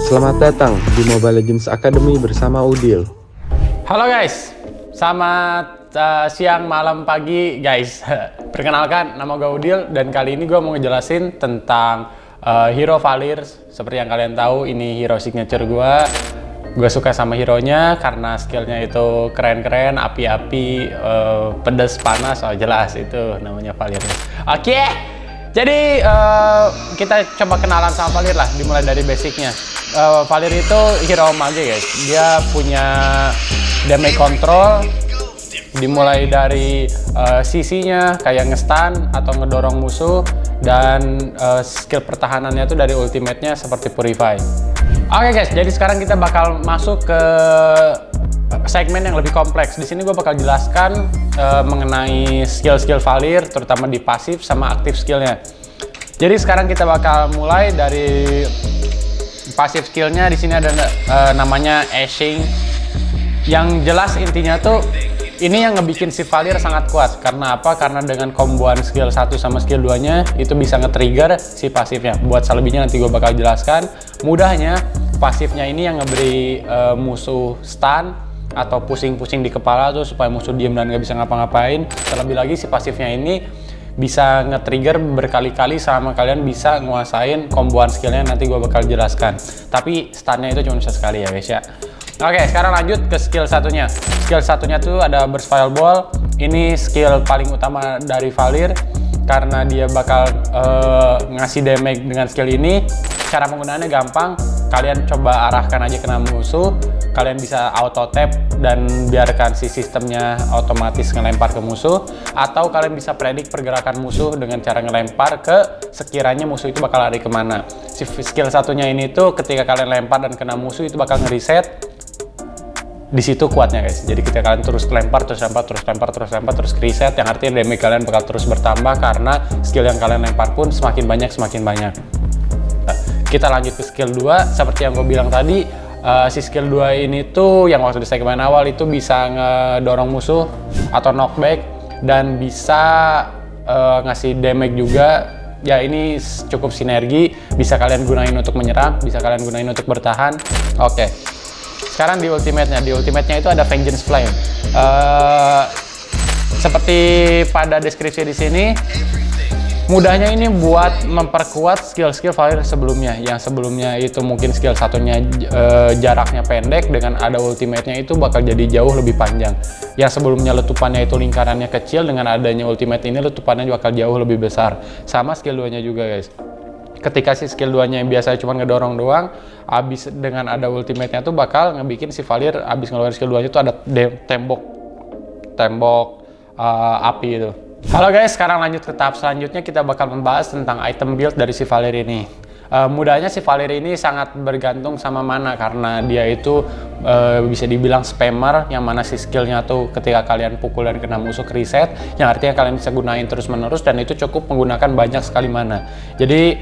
Selamat datang di Mobile Legends Academy bersama Udil. Halo guys, selamat siang, malam, pagi guys. Perkenalkan, nama gue Udil dan kali ini gue mau ngejelasin tentang hero Valir. Seperti yang kalian tahu, ini hero signature gue. Gue suka sama hero-nya karena skillnya itu keren-keren, api-api, pedas, panas, oh jelas itu namanya Valir. Oke, jadi kita coba kenalan sama Valir lah, dimulai dari basicnya. Valir itu hero mage guys, dia punya damage control dimulai dari sisinya kayak nge-stun atau ngedorong musuh, dan skill pertahanannya itu dari ultimate-nya seperti Purify. Oke guys, jadi sekarang kita bakal masuk ke segmen yang lebih kompleks. Di sini gue bakal jelaskan mengenai skill-skill Valir, terutama di pasif sama aktif skillnya. Jadi sekarang kita bakal mulai dari pasif skillnya. Di sini ada namanya Ashing. Yang jelas intinya tuh ini yang ngebikin si Valir sangat kuat. Karena apa? Karena dengan komboan skill 1 sama skill 2 nya itu bisa nge-trigger si pasifnya. Buat selebihnya nanti gue bakal jelaskan. Mudahnya pasifnya ini yang ngeberi musuh stun atau pusing-pusing di kepala tuh supaya musuh diem dan nggak bisa ngapa-ngapain. Terlebih lagi si pasifnya ini bisa nge-trigger berkali-kali sama kalian bisa nguasain komboan skillnya, nanti gue bakal jelaskan. Tapi stunnya itu cuma bisa sekali ya guys ya. Oke, sekarang lanjut ke skill satunya. Skill satunya tuh ada Burst Fireball. Ini skill paling utama dari Valir karena dia bakal ngasih damage dengan skill ini. Cara penggunaannya gampang, kalian coba arahkan aja kena musuh, kalian bisa auto tap dan biarkan si sistemnya otomatis ngelempar ke musuh, atau kalian bisa predik pergerakan musuh dengan cara ngelempar ke sekiranya musuh itu bakal lari kemana. Si skill satunya ini tuh ketika kalian lempar dan kena musuh itu bakal ngereset. Di situ kuatnya guys. Jadi kita kalian terus lempar, terus lempar, terus lempar, terus lempar, terus reset, yang artinya damage kalian bakal terus bertambah karena skill yang kalian lempar pun semakin banyak semakin banyak. Kita lanjut ke skill 2. Seperti yang gue bilang tadi, si skill 2 ini tuh yang waktu di segmen awal itu bisa ngedorong musuh atau knockback dan bisa ngasih damage juga. Ya ini cukup sinergi, bisa kalian gunain untuk menyerang, bisa kalian gunain untuk bertahan. Oke. Sekarang di ultimate-nya. Di ultimate-nya itu ada Vengeance Flame. Seperti pada deskripsi di sini, mudahnya ini buat memperkuat skill-skill Valir sebelumnya. Yang sebelumnya itu mungkin skill satunya jaraknya pendek, dengan ada ultimate-nya itu bakal jadi jauh lebih panjang. Yang sebelumnya letupannya itu lingkarannya kecil, dengan adanya ultimate ini letupannya bakal jauh lebih besar. Sama skill 2-nya juga guys. Ketika si skill 2-nya yang biasanya cuma ngedorong doang, abis dengan ada ultimate-nya tuh bakal ngebikin si Valir abis ngeluarin skill 2-nya tuh ada tembok api itu. Halo guys, sekarang lanjut ke tahap selanjutnya, kita bakal membahas tentang item build dari si Valir ini. Mudahnya si Valir ini sangat bergantung sama mana, karena dia itu bisa dibilang spammer, yang mana si skillnya tuh ketika kalian pukul dan kena musuh reset, yang artinya kalian bisa gunain terus menerus, dan itu cukup menggunakan banyak sekali mana. Jadi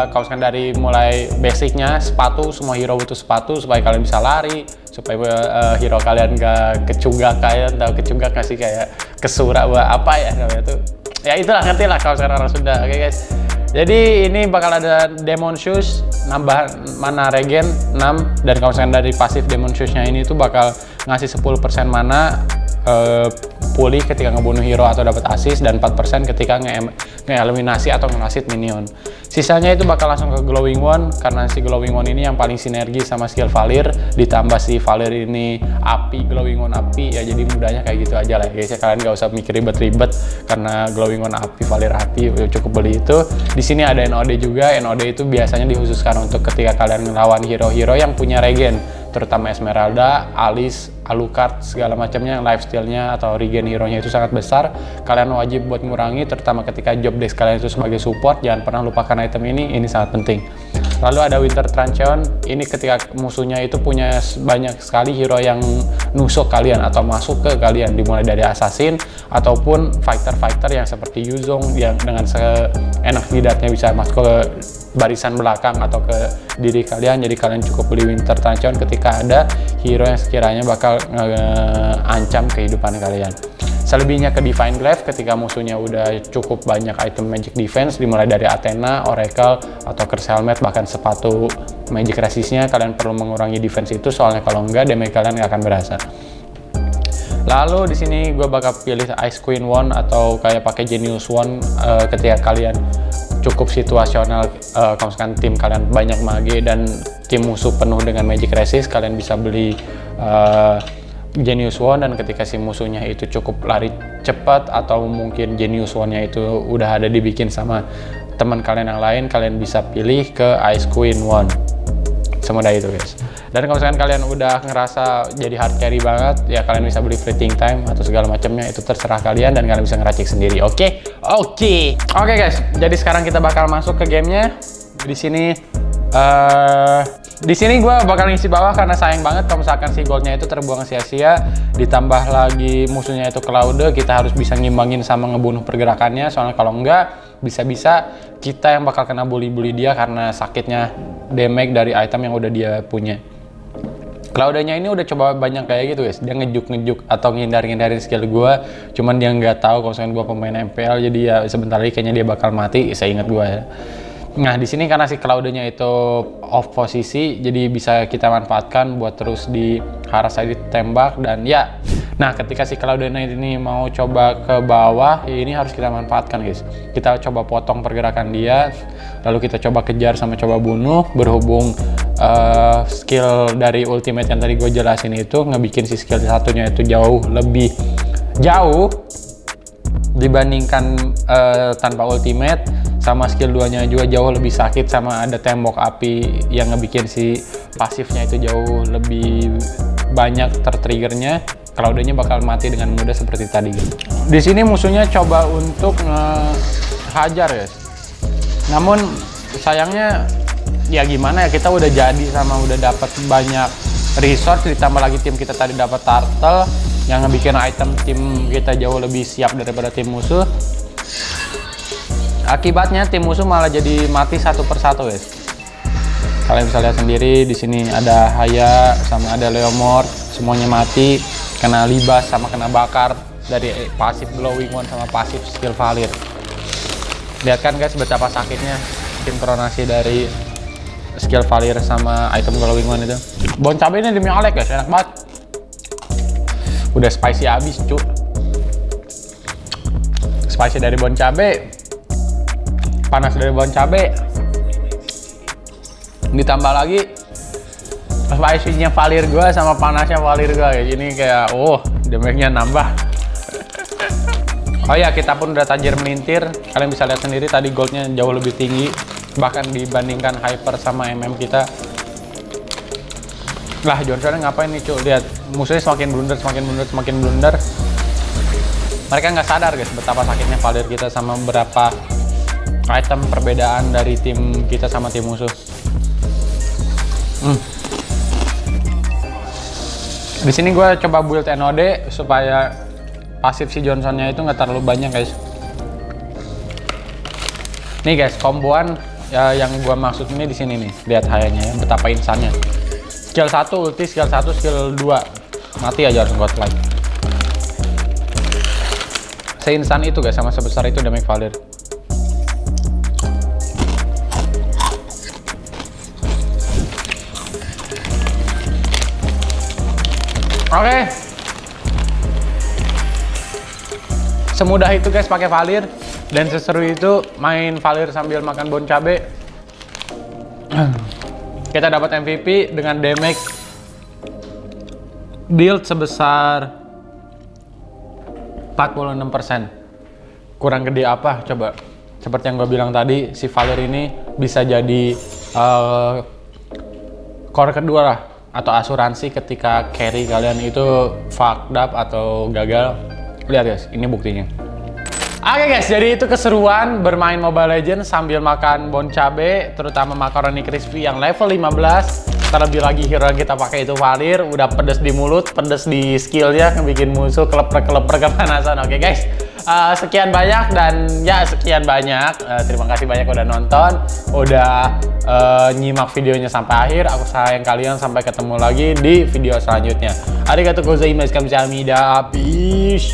kalau misalkan dari mulai basicnya sepatu, semua hero butuh sepatu supaya kalian bisa lari, supaya hero kalian gak kecugak. Kalian tahu kecugak nggak sih, kayak kesura apa ya namanya tuh, ya itulah, ngerti lah kalau sekarang orang Sunda. Oke guys, jadi ini bakal ada Demon Shoes, nambah mana regen 6, dan kalau misalkan dari pasif Demon Shoes-nya ini tuh bakal ngasih 10% mana pulih ketika ngebunuh hero atau dapat assist, dan 4% ketika nge-eliminasi atau nge-assist minion. Sisanya itu bakal langsung ke Glowing Wand, karena si Glowing Wand ini yang paling sinergi sama skill Valir, ditambah si Valir ini api, Glowing Wand api, ya jadi mudahnya kayak gitu aja lah guys ya. Kalian gak usah mikir ribet-ribet karena Glowing Wand api, Valir api, cukup beli itu. Di sini ada NOD juga. NOD itu biasanya dikhususkan untuk ketika kalian ngelawan hero-hero yang punya regen, terutama Esmeralda, Alice, Alucard, segala macamnya, lifesteal-nya atau regen hero-nya itu sangat besar. Kalian wajib buat ngurangi, terutama ketika job desk kalian itu sebagai support. Jangan pernah lupakan item ini sangat penting. Lalu ada Winter Truncheon, ini ketika musuhnya itu punya banyak sekali hero yang nusuk kalian atau masuk ke kalian, dimulai dari assassin ataupun fighter-fighter yang seperti Yuzong yang dengan seenak jidatnya bisa masuk ke barisan belakang atau ke diri kalian. Jadi kalian cukup beli Winter Truncheon ketika ada hero yang sekiranya bakal ancam kehidupan kalian. Selebihnya ke Divine Glaive ketika musuhnya udah cukup banyak item magic defense, dimulai dari Athena, Oracle, atau Curse Helmet, bahkan sepatu magic resistnya. Kalian perlu mengurangi defense itu, soalnya kalau enggak damage kalian nggak akan berasa. Lalu di sini gue bakal pilih Ice Queen Wand atau kayak pakai Genius Wand ketika kalian cukup situasional. Kalau misalkan tim kalian banyak mage dan tim musuh penuh dengan magic resist, kalian bisa beli Genius Wand, dan ketika si musuhnya itu cukup lari cepat atau mungkin Genius Wand-nya itu udah ada dibikin sama teman kalian yang lain, kalian bisa pilih ke Ice Queen Wand. Semudah itu guys. Dan kalau misalkan kalian udah ngerasa jadi hard carry banget, ya kalian bisa beli Fleeting Time atau segala macamnya, itu terserah kalian dan kalian bisa ngeracik sendiri. Oke guys. Jadi sekarang kita bakal masuk ke gamenya. Di sini gue bakal ngisi bawah karena sayang banget kalau misalkan si goldnya itu terbuang sia-sia. Ditambah lagi musuhnya itu Claude, kita harus bisa ngimbangin sama ngebunuh pergerakannya. Soalnya kalau enggak, bisa-bisa kita yang bakal kena bully-bully dia karena sakitnya damage dari item yang udah dia punya. Claude-nya ini udah coba banyak kayak gitu guys. Dia ngejuk-ngejuk atau ngindarin skill gue. Cuman dia nggak tahu kalau misalkan gue pemain MPL, jadi ya sebentar lagi kayaknya dia bakal mati. Saya ingat gue ya. Nah di sini karena si Claude-nya itu off posisi, jadi bisa kita manfaatkan buat terus diharas aja ditembak dan ya. Nah ketika si Claude-nya ini mau coba ke bawah, ini harus kita manfaatkan guys. Kita coba potong pergerakan dia, lalu kita coba kejar sama coba bunuh. Berhubung skill dari ultimate yang tadi gue jelasin itu ngebikin si skill satunya itu jauh lebih jauh dibandingkan tanpa ultimate. Sama skill 2-nya juga jauh lebih sakit, sama ada tembok api yang ngebikin si pasifnya itu jauh lebih banyak tertriggernya. Claude-nya bakal mati dengan mudah seperti tadi gitu. Di sini musuhnya coba untuk ngehajar guys. Namun sayangnya ya gimana ya, kita udah jadi sama udah dapat banyak resource, ditambah lagi tim kita tadi dapat turtle yang ngebikin item tim kita jauh lebih siap daripada tim musuh. Akibatnya tim musuh malah jadi mati satu persatu guys. Kalian bisa lihat sendiri di sini ada Haya sama ada Leomord, semuanya mati kena libas sama kena bakar dari pasif Glowing Wand sama pasif skill Valir. Lihat kan guys betapa sakitnya sinkronasi dari skill Valir sama item Glowing Wand itu. Bon cabe ini demi Alek guys, enak banget. Udah spicy abis cu. Spicy dari bon cabe, panas dari bon cabe, ditambah lagi spicy-nya Valir gue sama panasnya Valir gue kayak gini, kayak damage-nya nambah. Oh ya, kita pun udah tajir melintir. Kalian bisa lihat sendiri tadi goldnya jauh lebih tinggi bahkan dibandingkan Hyper sama MM kita. Lah Johnson ngapain nih cuy, lihat musuhnya semakin blunder. Mereka nggak sadar guys betapa sakitnya Valir kita sama berapa item perbedaan dari tim kita sama tim musuh. Di sini gue coba build NOD supaya pasif si Johnsonnya itu nggak terlalu banyak guys. Nih guys, komboan ya, yang gue maksud ini di sini nih. Lihat Hayanya ya, betapa insannya. Skill 1 ulti, skill 1, skill 2 mati aja langsung godlike. Seinsan itu guys, sama sebesar itu damage Valir. Oke. Semudah itu guys pakai Valir, dan seseru itu main Valir sambil makan bon cabe. Kita dapat MVP dengan damage build sebesar 46%. Kurang gede apa coba? Seperti yang gue bilang tadi, si Valir ini bisa jadi core kedua lah, atau asuransi ketika carry kalian itu fucked up atau gagal. Lihat guys, ini buktinya. Oke guys, jadi itu keseruan bermain Mobile Legends sambil makan bon cabe, terutama makaroni crispy yang level 15. Terlebih lagi hero yang kita pakai itu Valir, udah pedes di mulut, pedes di skillnya, ngebikin musuh keleper kepanasan. Oke guys, sekian banyak dan ya sekian banyak. Terima kasih banyak udah nonton, udah nyimak videonya sampai akhir. Aku sayang kalian, sampai ketemu lagi di video selanjutnya. Arigatou gozaimasu, kamsahamnida, peace.